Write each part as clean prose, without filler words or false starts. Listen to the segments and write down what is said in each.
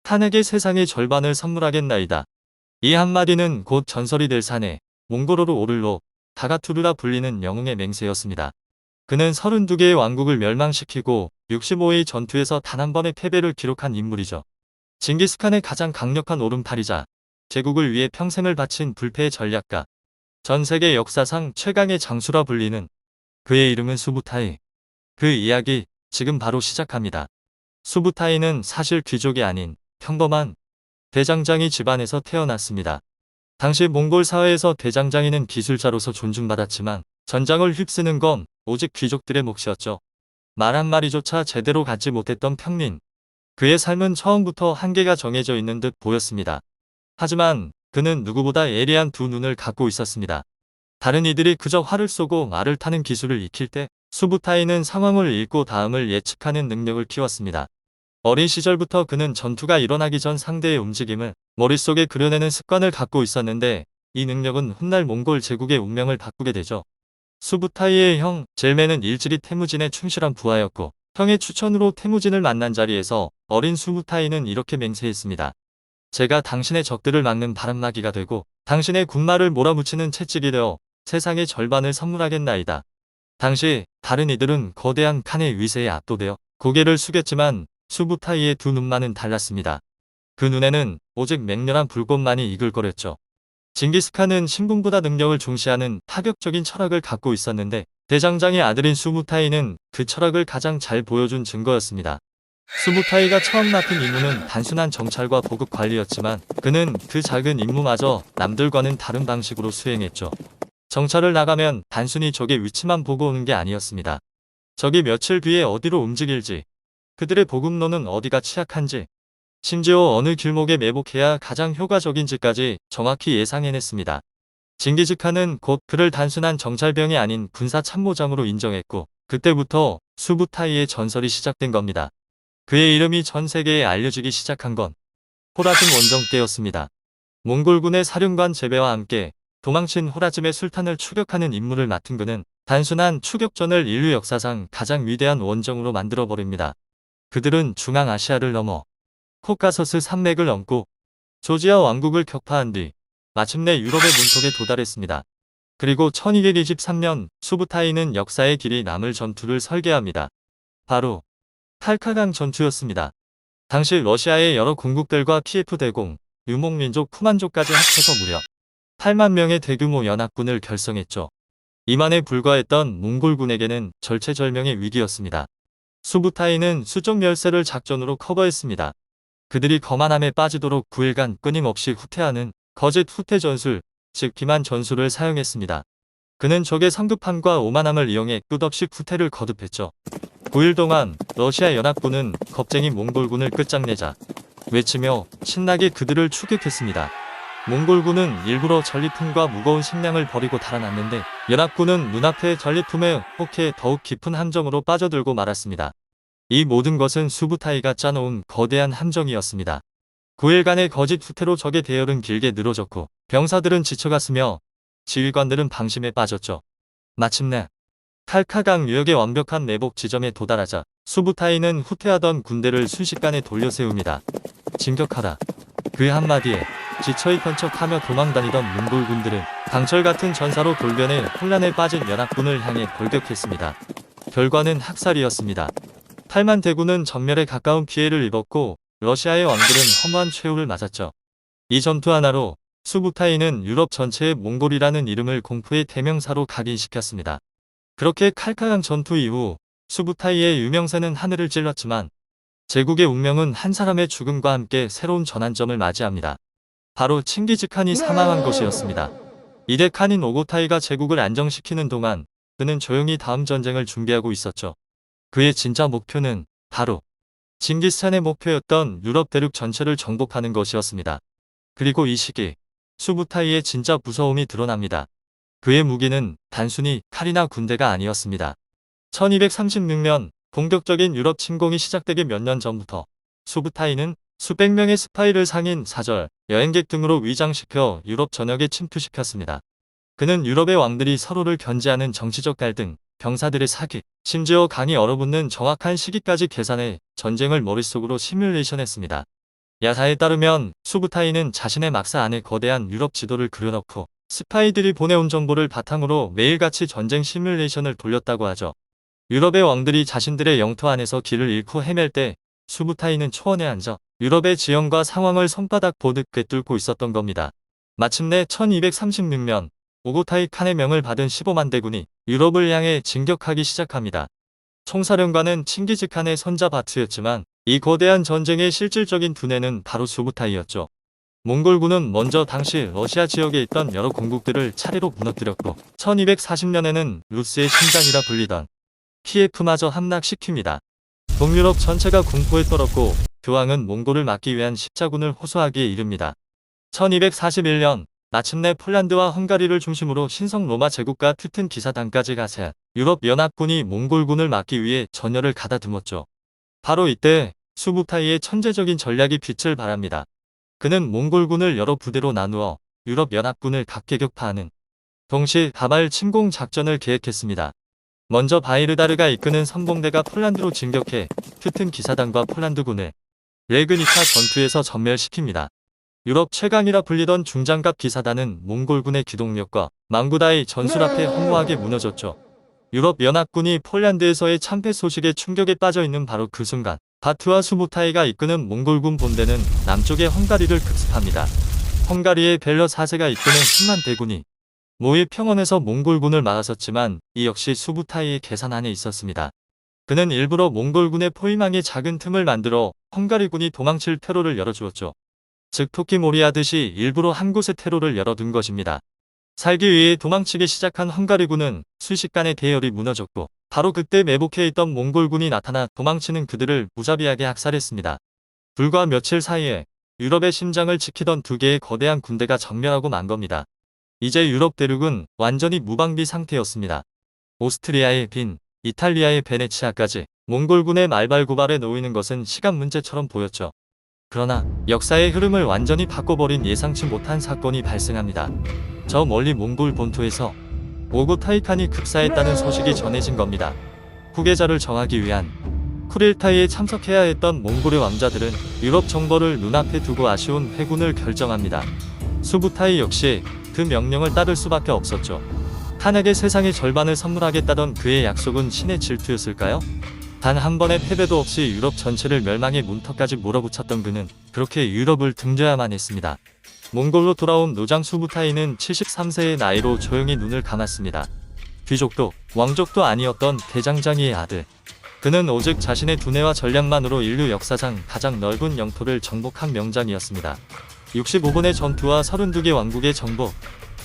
탄에게 세상의 절반을 선물하겠나이다. 이 한마디는 곧 전설이 될 사내 몽골어로 오를로 다가투르라 불리는 영웅의 맹세였습니다. 그는 32개의 왕국을 멸망시키고 65의 전투에서 단 한 번의 패배를 기록한 인물이죠. 징기스칸의 가장 강력한 오른팔이자 제국을 위해 평생을 바친 불패의 전략가, 전 세계 역사상 최강의 장수라 불리는 그의 이름은 수부타이. 그 이야기 지금 바로 시작합니다. 수부타이는 사실 귀족이 아닌 평범한 대장장이 집안에서 태어났습니다. 당시 몽골 사회에서 대장장이는 기술자로서 존중받았지만 전장을 휩쓰는 건 오직 귀족들의 몫이었죠. 말 한마디조차 제대로 갖지 못했던 평민. 그의 삶은 처음부터 한계가 정해져 있는 듯 보였습니다. 하지만 그는 누구보다 예리한 두 눈을 갖고 있었습니다. 다른 이들이 그저 활을 쏘고 말을 타는 기술을 익힐 때 수부타이는 상황을 읽고 다음을 예측하는 능력을 키웠습니다. 어린 시절부터 그는 전투가 일어나기 전 상대의 움직임을 머릿속에 그려내는 습관을 갖고 있었는데 이 능력은 훗날 몽골 제국의 운명을 바꾸게 되죠. 수부타이의 형 젤메는 일찍이 태무진의 충실한 부하였고 형의 추천으로 태무진을 만난 자리에서 어린 수부타이는 이렇게 맹세했습니다. 제가 당신의 적들을 막는 바람막이가 되고 당신의 군마를 몰아붙이는 채찍이 되어 세상의 절반을 선물하겠나이다. 당시 다른 이들은 거대한 칸의 위세에 압도되어 고개를 숙였지만 수부타이의 두 눈만은 달랐습니다. 그 눈에는 오직 맹렬한 불꽃만이 이글거렸죠. 징기스칸은 신분보다 능력을 중시하는 파격적인 철학을 갖고 있었는데 대장장의 아들인 수부타이는 그 철학을 가장 잘 보여준 증거였습니다. 수부타이가 처음 맡은 임무는 단순한 정찰과 보급 관리였지만 그는 그 작은 임무마저 남들과는 다른 방식으로 수행했죠. 정찰을 나가면 단순히 적의 위치만 보고 오는 게 아니었습니다. 적이 며칠 뒤에 어디로 움직일지, 그들의 보급로는 어디가 취약한지, 심지어 어느 길목에 매복해야 가장 효과적인지까지 정확히 예상해냈습니다. 징기즈칸은 곧 그를 단순한 정찰병이 아닌 군사 참모장으로 인정했고 그때부터 수부타이의 전설이 시작된 겁니다. 그의 이름이 전 세계에 알려지기 시작한 건 호라즘 원정 때였습니다. 몽골군의 사령관 제베와 함께 도망친 호라즘의 술탄을 추격하는 임무를 맡은 그는 단순한 추격전을 인류 역사상 가장 위대한 원정으로 만들어버립니다. 그들은 중앙아시아를 넘어 코카서스 산맥을 넘고 조지아 왕국을 격파한 뒤 마침내 유럽의 문턱에 도달했습니다. 그리고 1223년 수부타이는 역사의 길이 남을 전투를 설계합니다. 바로 칼카강 전투였습니다. 당시 러시아의 여러 군국들과 키예프 대공, 유목민족 쿠만족까지 합쳐서 무려 8만 명의 대규모 연합군을 결성했죠. 이만에 불과했던 몽골군에게는 절체절명의 위기였습니다. 수부타이는 수족 열세를 작전으로 커버했습니다. 그들이 거만함에 빠지도록 9일간 끊임없이 후퇴하는 거짓 후퇴 전술, 즉 기만 전술을 사용했습니다. 그는 적의 성급함과 오만함을 이용해 끝없이 후퇴를 거듭했죠. 9일 동안 러시아 연합군은 겁쟁이 몽골군을 끝장내자 외치며 신나게 그들을 추격했습니다. 몽골군은 일부러 전리품과 무거운 식량을 버리고 달아났는데 연합군은 눈앞의 전리품에 혹해 더욱 깊은 함정으로 빠져들고 말았습니다. 이 모든 것은 수부타이가 짜놓은 거대한 함정이었습니다. 9일간의 거짓 후퇴로 적의 대열은 길게 늘어졌고 병사들은 지쳐갔으며 지휘관들은 방심에 빠졌죠. 마침내 칼카강 유역의 완벽한 매복 지점에 도달하자 수부타이는 후퇴하던 군대를 순식간에 돌려세웁니다. 진격하라. 그 한마디에 지쳐있던 척하며 도망다니던 몽골군들은 강철같은 전사로 돌변해 혼란에 빠진 연합군을 향해 돌격했습니다. 결과는 학살이었습니다. 8만 대군은 전멸에 가까운 피해를 입었고 러시아의 왕들은 허무한 최후를 맞았죠. 이 전투 하나로 수부타이는 유럽 전체에 몽골이라는 이름을 공포의 대명사로 각인시켰습니다. 그렇게 칼카강 전투 이후 수부타이의 유명세는 하늘을 찔렀지만 제국의 운명은 한 사람의 죽음과 함께 새로운 전환점을 맞이합니다. 바로 칭기즈칸이 사망한 것이었습니다. 이대 칸인 오고타이가 제국을 안정시키는 동안 그는 조용히 다음 전쟁을 준비하고 있었죠. 그의 진짜 목표는 바로 징기스칸의 목표였던 유럽 대륙 전체를 정복하는 것이었습니다. 그리고 이 시기 수부타이의 진짜 무서움이 드러납니다. 그의 무기는 단순히 칼이나 군대가 아니었습니다. 1236년 본격적인 유럽 침공이 시작되기 몇 년 전부터 수부타이는 수백 명의 스파이를 상인, 사절, 여행객 등으로 위장시켜 유럽 전역에 침투시켰습니다. 그는 유럽의 왕들이 서로를 견제하는 정치적 갈등, 병사들의 사기, 심지어 강이 얼어붙는 정확한 시기까지 계산해 전쟁을 머릿속으로 시뮬레이션했습니다. 야사에 따르면 수부타이는 자신의 막사 안에 거대한 유럽 지도를 그려넣고 스파이들이 보내온 정보를 바탕으로 매일같이 전쟁 시뮬레이션을 돌렸다고 하죠. 유럽의 왕들이 자신들의 영토 안에서 길을 잃고 헤맬 때 수부타이는 초원에 앉아 유럽의 지형과 상황을 손바닥 보듯 꿰뚫고 있었던 겁니다. 마침내 1236년 오고타이 칸의 명을 받은 15만 대군이 유럽을 향해 진격하기 시작합니다. 총사령관은 칭기즈칸의 손자 바트였지만 이 거대한 전쟁의 실질적인 두뇌는 바로 수부타이였죠. 몽골군은 먼저 당시 러시아 지역에 있던 여러 공국들을 차례로 무너뜨렸고 1240년에는 루스의 심장이라 불리던 키예프마저 함락시킵니다. 동유럽 전체가 공포에 떨었고 교황은 몽골을 막기 위한 십자군을 호소하기에 이릅니다. 1241년 마침내 폴란드와 헝가리를 중심으로 신성 로마 제국과 트튼 기사단까지 가세한 유럽 연합군이 몽골군을 막기 위해 전열을 가다듬었죠. 바로 이때 수부타이의 천재적인 전략이 빛을 발합니다. 그는 몽골군을 여러 부대로 나누어 유럽 연합군을 각계 격파하는 동시 다발 침공 작전을 계획했습니다. 먼저 바이르다르가 이끄는 선봉대가 폴란드로 진격해 트튼 기사단과 폴란드군을 레그 2차 전투에서 전멸시킵니다. 유럽 최강이라 불리던 중장갑 기사단은 몽골군의 기동력과 망구다이 전술 앞에 허무하게 무너졌죠. 유럽 연합군이 폴란드에서의 참패 소식에 충격에 빠져있는 바로 그 순간 바트와 수부타이가 이끄는 몽골군 본대는 남쪽의 헝가리를 급습합니다. 헝가리의 벨러 4세가 이끄는 10만 대군이 모의 평원에서 몽골군을 막았었지만 이 역시 수부타이의 계산 안에 있었습니다. 그는 일부러 몽골군의 포위망에 작은 틈을 만들어 헝가리군이 도망칠 퇴로를 열어주었죠. 즉 토끼몰이 하듯이 일부러 한 곳에 퇴로를 열어둔 것입니다. 살기 위해 도망치기 시작한 헝가리군은 순식간에 대열이 무너졌고 바로 그때 매복해 있던 몽골군이 나타나 도망치는 그들을 무자비하게 학살했습니다. 불과 며칠 사이에 유럽의 심장을 지키던 두 개의 거대한 군대가 전멸하고 만 겁니다. 이제 유럽 대륙은 완전히 무방비 상태였습니다. 오스트리아의 빈, 이탈리아의 베네치아까지 몽골군의 말발구발에 놓이는 것은 시간 문제처럼 보였죠. 그러나 역사의 흐름을 완전히 바꿔버린 예상치 못한 사건이 발생합니다. 저 멀리 몽골 본토에서 오고타이 칸이 급사했다는 소식이 전해진 겁니다. 후계자를 정하기 위한 쿠릴타이에 참석해야 했던 몽골의 왕자들은 유럽 정벌을 눈앞에 두고 아쉬운 회군을 결정합니다. 수부타이 역시 그 명령을 따를 수밖에 없었죠. 칸에게 세상의 절반을 선물하겠다던 그의 약속은 신의 질투였을까요? 단 한 번의 패배도 없이 유럽 전체를 멸망의 문턱까지 몰아붙였던 그는 그렇게 유럽을 등져야만 했습니다. 몽골로 돌아온 노장 수부타이는 73세의 나이로 조용히 눈을 감았습니다. 귀족도 왕족도 아니었던 대장장이의 아들. 그는 오직 자신의 두뇌와 전략만으로 인류 역사상 가장 넓은 영토를 정복한 명장이었습니다. 65번의 전투와 32개 왕국의 정복.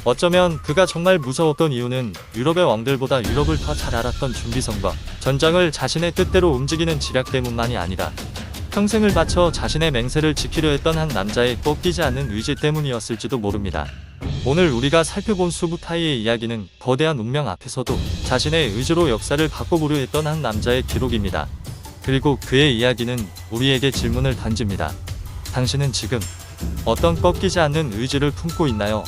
어쩌면 그가 정말 무서웠던 이유는 유럽의 왕들보다 유럽을 더 잘 알았던 준비성과 전장을 자신의 뜻대로 움직이는 지략 때문만이 아니라 평생을 바쳐 자신의 맹세를 지키려 했던 한 남자의 꺾이지 않는 의지 때문이었을지도 모릅니다. 오늘 우리가 살펴본 수부타이의 이야기는 거대한 운명 앞에서도 자신의 의지로 역사를 바꿔보려 했던 한 남자의 기록입니다. 그리고 그의 이야기는 우리에게 질문을 던집니다. 당신은 지금 어떤 꺾이지 않는 의지를 품고 있나요?